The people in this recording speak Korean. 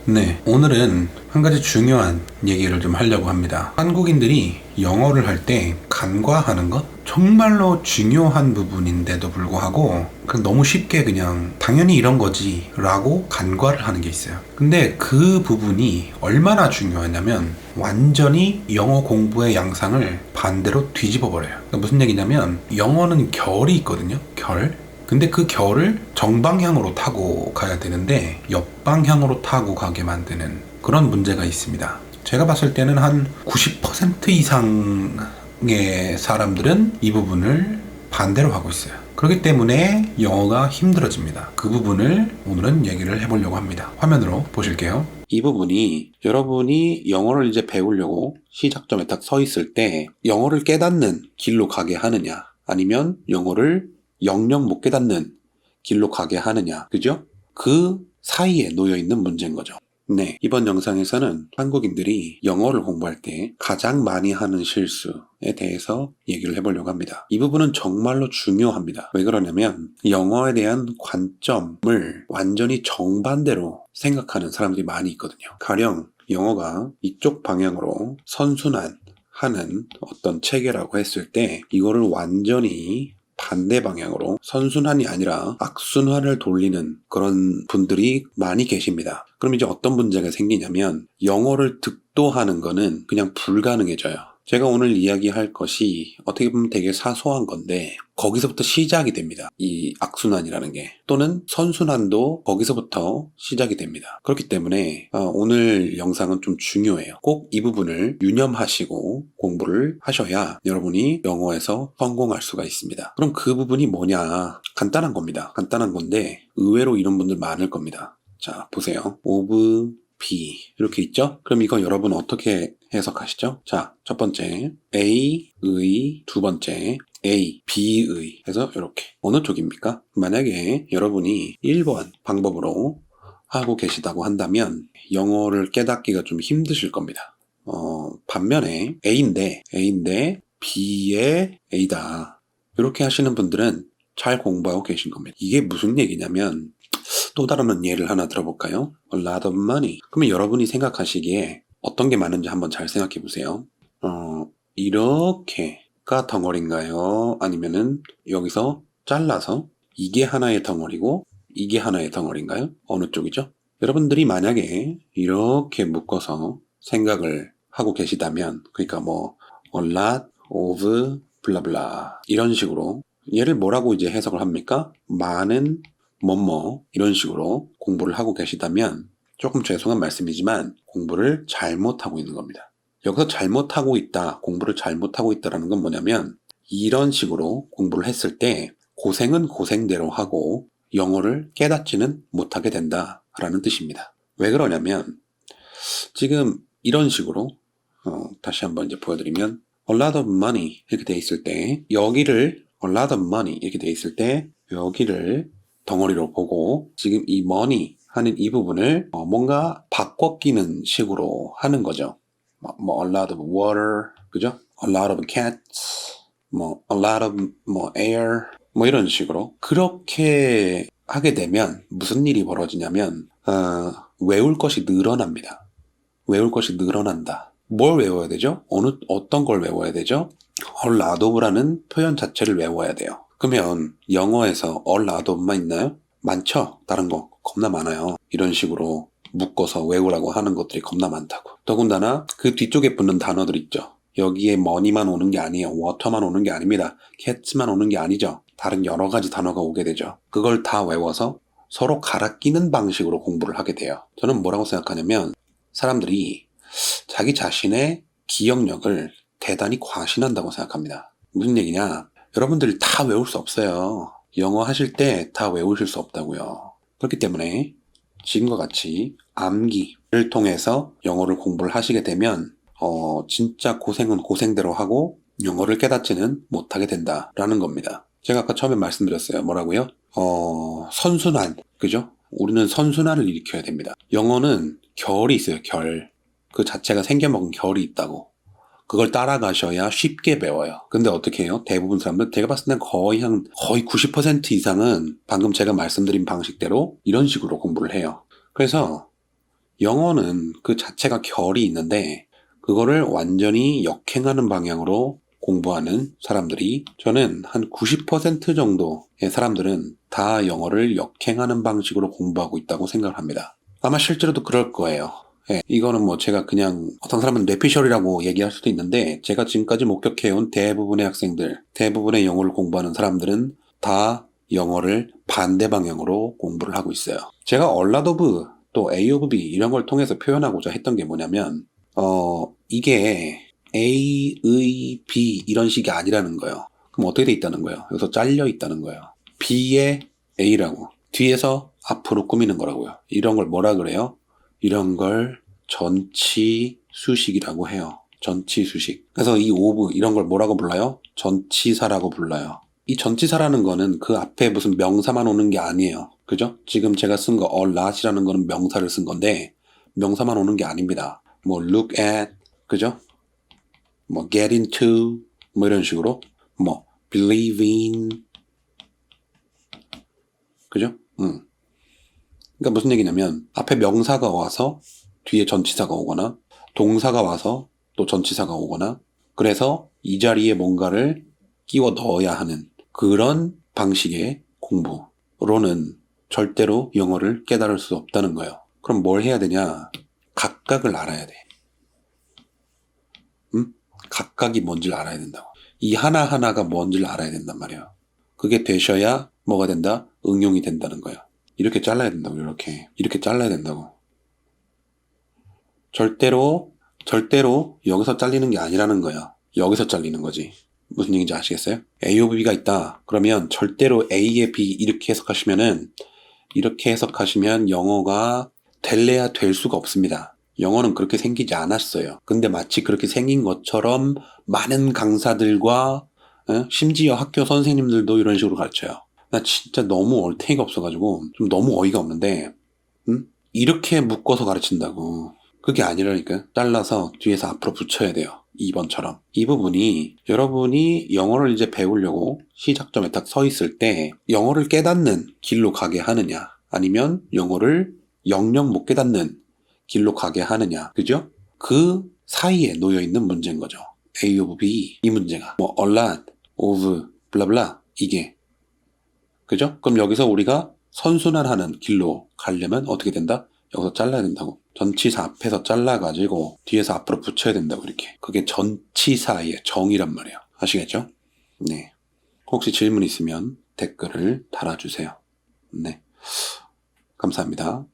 네, 오늘은 한 가지 중요한 얘기를 좀 하려고 합니다. 한국인들이 영어를 할 때 간과하는 것? 정말로 중요한 부분인데도 불구하고 그냥 너무 쉽게 그냥 당연히 이런 거지 라고 간과를 하는 게 있어요. 근데 그 부분이 얼마나 중요하냐면 완전히 영어 공부의 양상을 반대로 뒤집어 버려요. 그러니까 무슨 얘기냐면 영어는 결이 있거든요. 결. 근데 그 결을 정방향으로 타고 가야 되는데 옆방향으로 타고 가게 만드는 그런 문제가 있습니다. 제가 봤을 때는 한 90% 이상의 사람들은 이 부분을 반대로 하고 있어요. 그렇기 때문에 영어가 힘들어집니다. 그 부분을 오늘은 얘기를 해보려고 합니다. 화면으로 보실게요. 이 부분이 여러분이 영어를 이제 배우려고 시작점에 딱 서 있을 때 영어를 깨닫는 길로 가게 하느냐 아니면 영어를 영영 못 깨닫는 길로 가게 하느냐, 그죠? 그 사이에 놓여 있는 문제인 거죠. 네, 이번 영상에서는 한국인들이 영어를 공부할 때 가장 많이 하는 실수에 대해서 얘기를 해보려고 합니다. 이 부분은 정말로 중요합니다. 왜 그러냐면 영어에 대한 관점을 완전히 정반대로 생각하는 사람들이 많이 있거든요. 가령 영어가 이쪽 방향으로 선순환 하는 어떤 체계라고 했을 때 이거를 완전히 반대 방향으로 선순환이 아니라 악순환을 돌리는 그런 분들이 많이 계십니다. 그럼 이제 어떤 문제가 생기냐면 영어를 득도하는 거는 그냥 불가능해져요. 제가 오늘 이야기할 것이 어떻게 보면 되게 사소한 건데 거기서부터 시작이 됩니다. 이 악순환이라는 게. 또는 선순환도 거기서부터 시작이 됩니다. 그렇기 때문에 오늘 영상은 좀 중요해요. 꼭 이 부분을 유념하시고 공부를 하셔야 여러분이 영어에서 성공할 수가 있습니다. 그럼 그 부분이 뭐냐? 간단한 겁니다. 간단한 건데 의외로 이런 분들 많을 겁니다. 자, 보세요. of B 이렇게 있죠? 그럼 이거 여러분 어떻게 해석하시죠? 자, 첫 번째 A의, 두 번째 A, B의 해서 이렇게 어느 쪽입니까? 만약에 여러분이 1번 방법으로 하고 계시다고 한다면 영어를 깨닫기가 좀 힘드실 겁니다. 반면에 A인데 B의 A다 이렇게 하시는 분들은 잘 공부하고 계신 겁니다. 이게 무슨 얘기냐면 또 다른 예를 하나 들어볼까요? A lot of money. 그러면 여러분이 생각하시기에 어떤 게 맞는지 한번 잘 생각해 보세요. 이렇게가 덩어리인가요? 아니면은 여기서 잘라서 이게 하나의 덩어리고 이게 하나의 덩어리인가요? 어느 쪽이죠? 여러분들이 만약에 이렇게 묶어서 생각을 하고 계시다면 그러니까 뭐 a lot of 블라블라 이런 식으로 얘를 뭐라고 이제 해석을 합니까? 많은 뭐뭐 이런 식으로 공부를 하고 계시다면 조금 죄송한 말씀이지만 공부를 잘못하고 있는 겁니다. 여기서 잘못하고 있다, 공부를 잘못하고 있다라는 건 뭐냐면 이런 식으로 공부를 했을 때 고생은 고생대로 하고 영어를 깨닫지는 못하게 된다라는 뜻입니다. 왜 그러냐면 지금 이런 식으로 다시 한번 이제 보여드리면 a lot of money 이렇게 돼 있을 때 여기를 a lot of money 이렇게 돼 있을 때 여기를 덩어리로 보고 지금 이 money 하는 이 부분을 뭔가 바꿔 끼는 식으로 하는 거죠. 뭐 a lot of water, 그죠? a lot of cats, 뭐 a lot of 뭐 air, 뭐 이런 식으로 그렇게 하게 되면 무슨 일이 벌어지냐면 외울 것이 늘어납니다. 외울 것이 늘어난다. 뭘 외워야 되죠? 어떤 걸 외워야 되죠? a lot of라는 표현 자체를 외워야 돼요. 그러면 영어에서 a lot of만 있나요? 많죠? 다른 거 겁나 많아요. 이런 식으로 묶어서 외우라고 하는 것들이 겁나 많다고. 더군다나 그 뒤쪽에 붙는 단어들 있죠. 여기에 money만 오는 게 아니에요. water만 오는 게 아닙니다. cats만 오는 게 아니죠. 다른 여러 가지 단어가 오게 되죠. 그걸 다 외워서 서로 갈아 끼는 방식으로 공부를 하게 돼요. 저는 뭐라고 생각하냐면 사람들이 자기 자신의 기억력을 대단히 과신한다고 생각합니다. 무슨 얘기냐? 여러분들이 다 외울 수 없어요. 영어 하실 때 다 외우실 수 없다고요. 그렇기 때문에 지금과 같이 암기를 통해서 영어를 공부를 하시게 되면 진짜 고생은 고생대로 하고 영어를 깨닫지는 못하게 된다라는 겁니다. 제가 아까 처음에 말씀드렸어요. 뭐라고요? 선순환, 그죠? 우리는 선순환을 일으켜야 됩니다. 영어는 결이 있어요. 결. 그 자체가 생겨먹은 결이 있다고. 그걸 따라가셔야 쉽게 배워요. 근데 어떻게 해요? 대부분 사람들, 제가 봤을 땐 거의 90% 이상은 방금 제가 말씀드린 방식대로 이런 식으로 공부를 해요. 그래서 영어는 그 자체가 결이 있는데 그거를 완전히 역행하는 방향으로 공부하는 사람들이 저는 한 90% 정도의 사람들은 다 영어를 역행하는 방식으로 공부하고 있다고 생각을 합니다. 아마 실제로도 그럴 거예요. 예, 이거는 뭐 제가 그냥 어떤 사람은 뇌피셜이라고 얘기할 수도 있는데 제가 지금까지 목격해온 대부분의 학생들, 대부분의 영어를 공부하는 사람들은 다 영어를 반대 방향으로 공부를 하고 있어요. 제가 얼라드 오브 또 A 오브 B 이런 걸 통해서 표현하고자 했던 게 뭐냐면 이게 A의 B 이런 식이 아니라는 거예요. 그럼 어떻게 돼 있다는 거예요? 여기서 잘려 있다는 거예요. B의 A라고 뒤에서 앞으로 꾸미는 거라고요. 이런 걸 뭐라 그래요? 이런 걸 전치수식이라고 해요. 전치수식. 그래서 이 오브 이런 걸 뭐라고 불러요? 전치사라고 불러요. 이 전치사라는 거는 그 앞에 무슨 명사만 오는 게 아니에요. 그죠? 지금 제가 쓴 거 a lot이라는 거는 명사를 쓴 건데 명사만 오는 게 아닙니다. 뭐 look at, 그죠? 뭐 get into, 뭐 이런 식으로 뭐 believe in, 그죠? 그러니까 무슨 얘기냐면 앞에 명사가 와서 뒤에 전치사가 오거나 동사가 와서 또 전치사가 오거나 그래서 이 자리에 뭔가를 끼워 넣어야 하는 그런 방식의 공부로는 절대로 영어를 깨달을 수 없다는 거예요. 그럼 뭘 해야 되냐? 각각을 알아야 돼. 각각이 뭔지를 알아야 된다고. 이 하나하나가 뭔지를 알아야 된단 말이에요. 그게 되셔야 뭐가 된다? 응용이 된다는 거예요. 이렇게 잘라야 된다고, 이렇게 잘라야 된다고. 절대로 여기서 잘리는 게 아니라는 거야. 여기서 잘리는 거지. 무슨 얘기인지 아시겠어요? A 오브 B가 있다. 그러면 절대로 A의 B 이렇게 해석하시면 영어가 될래야 될 수가 없습니다. 영어는 그렇게 생기지 않았어요. 근데 마치 그렇게 생긴 것처럼 많은 강사들과 심지어 학교 선생님들도 이런 식으로 가르쳐요. 나 진짜 너무 얼탱이가 없어가지고 좀 너무 어이가 없는데 이렇게 묶어서 가르친다고. 그게 아니라니까. 잘라서 뒤에서 앞으로 붙여야 돼요. 2번처럼. 이 부분이 여러분이 영어를 이제 배우려고 시작점에 딱 서 있을 때 영어를 깨닫는 길로 가게 하느냐 아니면 영어를 영영 못 깨닫는 길로 가게 하느냐, 그죠? 그 사이에 놓여 있는 문제인 거죠. A of B 이 문제가 뭐 a lot of 블라블라 이게, 그죠? 그럼 여기서 우리가 선순환하는 길로 가려면 어떻게 된다? 여기서 잘라야 된다고. 전치사 앞에서 잘라가지고 뒤에서 앞으로 붙여야 된다고 이렇게. 그게 전치사의 정의란 말이에요. 아시겠죠? 네. 혹시 질문 있으면 댓글을 달아주세요. 네. 감사합니다.